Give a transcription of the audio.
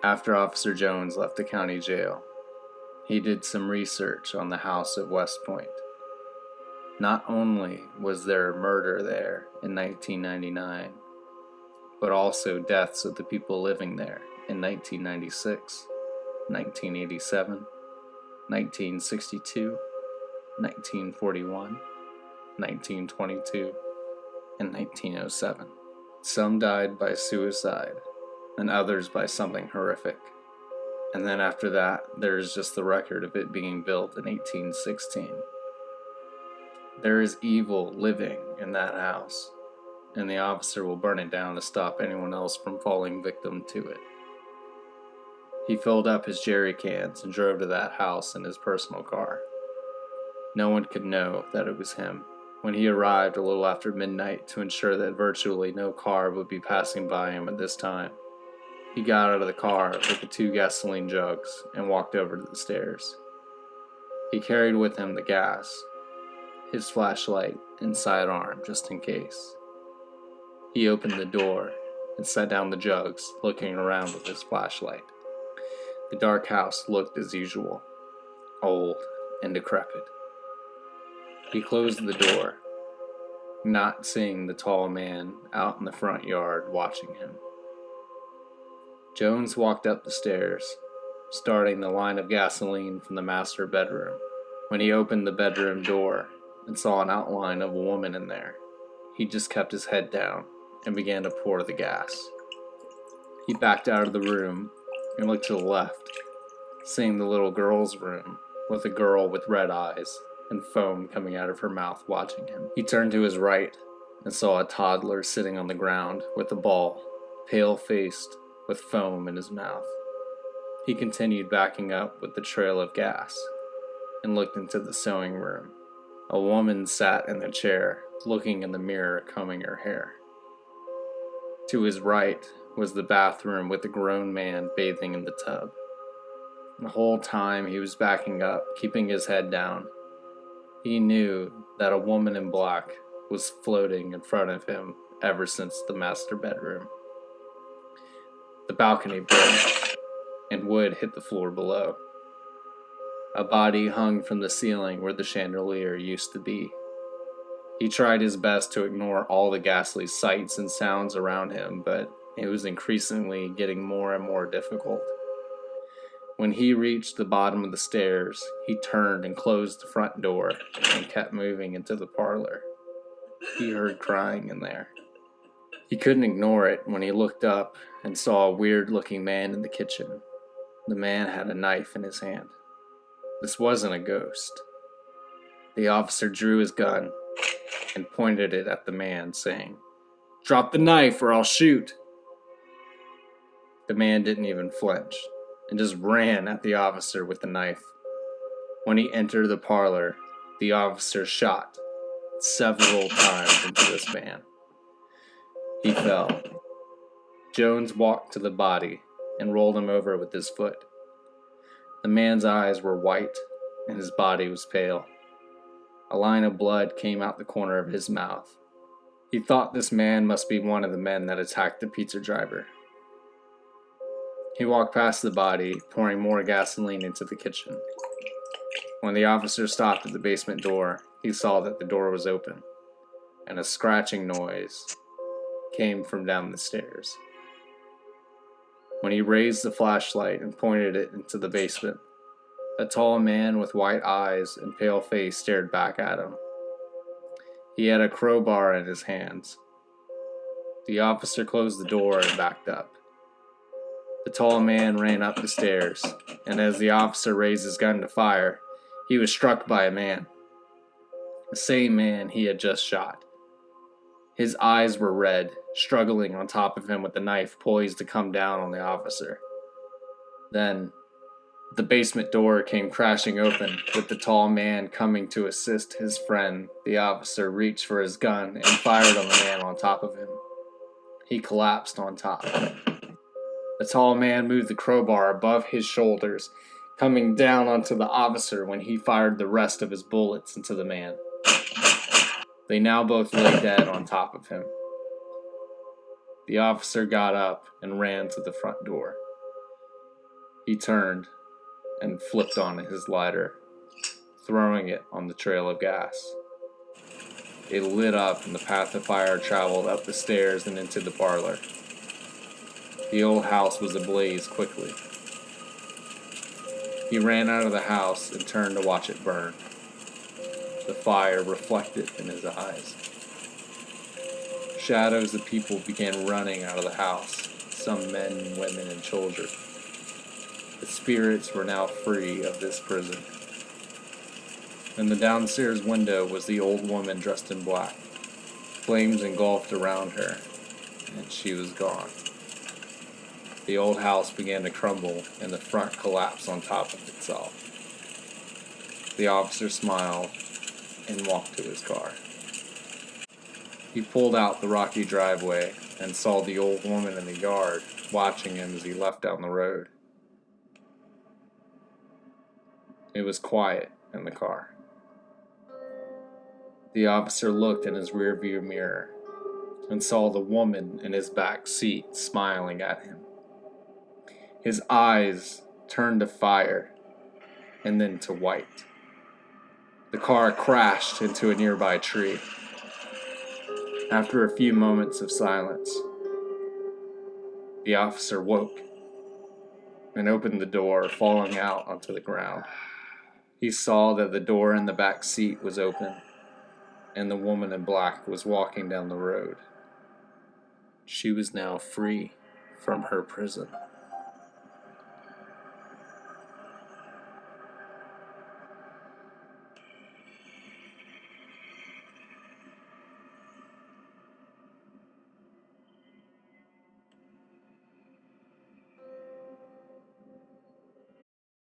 After Officer Jones left the county jail, he did some research on the house at West Point. Not only was there a murder there in 1999, but also deaths of the people living there in 1996, 1987, 1962, 1941, 1922, and 1907. Some died by suicide, and others by something horrific. And then after that, there's just the record of it being built in 1816. There is evil living in that house, and the officer will burn it down to stop anyone else from falling victim to it. He filled up his jerry cans and drove to that house in his personal car. No one could know that it was him. When he arrived a little after midnight to ensure that virtually no car would be passing by him at this time, he got out of the car with the 2 gasoline jugs and walked over to the stairs. He carried with him the gas, his flashlight, and sidearm just in case. He opened the door and set down the jugs, looking around with his flashlight. The dark house looked as usual, old and decrepit. He closed the door, not seeing the tall man out in the front yard watching him. Jones walked up the stairs, starting the line of gasoline from the master bedroom. When he opened the bedroom door and saw an outline of a woman in there, he just kept his head down and began to pour the gas. He backed out of the room and looked to the left, seeing the little girl's room with a girl with red eyes and foam coming out of her mouth watching him. He turned to his right and saw a toddler sitting on the ground with a ball, pale-faced, with foam in his mouth. He continued backing up with the trail of gas and looked into the sewing room. A woman sat in the chair, looking in the mirror, combing her hair. To his right was the bathroom with a grown man bathing in the tub. The whole time he was backing up, keeping his head down, he knew that a woman in black was floating in front of him ever since the master bedroom. The balcony broke, and wood hit the floor below. A body hung from the ceiling where the chandelier used to be. He tried his best to ignore all the ghastly sights and sounds around him, but it was increasingly getting more and more difficult. When he reached the bottom of the stairs, he turned and closed the front door and kept moving into the parlor. He heard crying in there. He couldn't ignore it when he looked up and saw a weird-looking man in the kitchen. The man had a knife in his hand. This wasn't a ghost. The officer drew his gun and pointed it at the man, saying, "Drop the knife or I'll shoot." The man didn't even flinch and just ran at the officer with the knife. When he entered the parlor, the officer shot several times into this man. He fell. Jones walked to the body and rolled him over with his foot. The man's eyes were white and his body was pale. A line of blood came out the corner of his mouth. He thought this man must be one of the men that attacked the pizza driver. He walked past the body, pouring more gasoline into the kitchen. When the officer stopped at the basement door, he saw that the door was open, and a scratching noise came from down the stairs. When he raised the flashlight and pointed it into the basement, a tall man with white eyes and pale face stared back at him. He had a crowbar in his hands. The officer closed the door and backed up. The tall man ran up the stairs, and as the officer raised his gun to fire, he was struck by a man. The same man he had just shot. His eyes were red, struggling on top of him with the knife poised to come down on the officer. Then, the basement door came crashing open, with the tall man coming to assist his friend. The officer reached for his gun and fired on the man on top of him. He collapsed on top. The tall man moved the crowbar above his shoulders, coming down onto the officer when he fired the rest of his bullets into the man. They now both lay dead on top of him. The officer got up and ran to the front door. He turned and flipped on his lighter, throwing it on the trail of gas. It lit up and the path of fire traveled up the stairs and into the parlor. The old house was ablaze quickly. He ran out of the house and turned to watch it burn. The fire reflected in his eyes. Shadows of people began running out of the house, some men, women, and children. The spirits were now free of this prison. In the downstairs window was the old woman dressed in black. Flames engulfed around her, and she was gone. The old house began to crumble, and the front collapsed on top of itself. The officer smiled and walked to his car. He pulled out the rocky driveway and saw the old woman in the yard, watching him as he left down the road. It was quiet in the car. The officer looked in his rearview mirror and saw the woman in his back seat smiling at him. His eyes turned to fire and then to white. The car crashed into a nearby tree. After a few moments of silence, the officer woke and opened the door, falling out onto the ground. He saw that the door in the back seat was open, and the woman in black was walking down the road. She was now free from her prison.